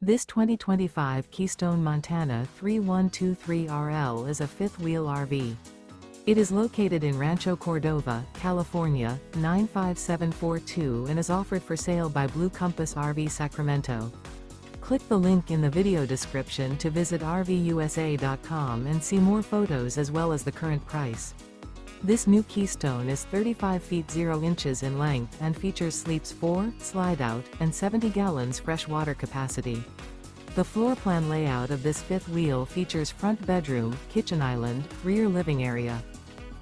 This 2025 Keystone Montana 3123RL is a fifth-wheel RV. It is located in Rancho Cordova, California, 95742 and is offered for sale by Blue Compass RV Sacramento. Click the link in the video description to visit RVUSA.com and see more photos as well as the current price. This new Keystone is 35 feet 0 inches in length and features sleeps 4, slide-out, and 70 gallons fresh water capacity. The floor plan layout of this fifth wheel features front bedroom, kitchen island, rear living area.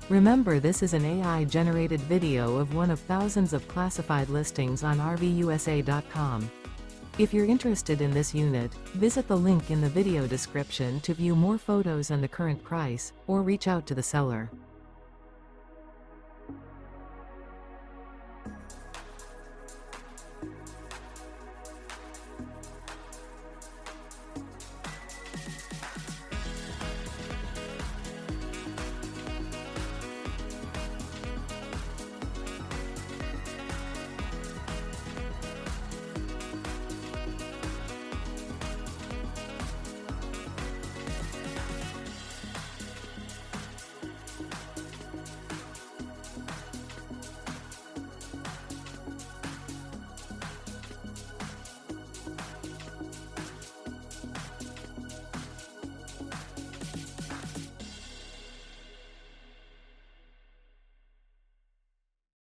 Remember, this is an AI-generated video of one of thousands of classified listings on RVUSA.com. If you're interested in this unit, visit the link in the video description to view more photos and the current price, or reach out to the seller.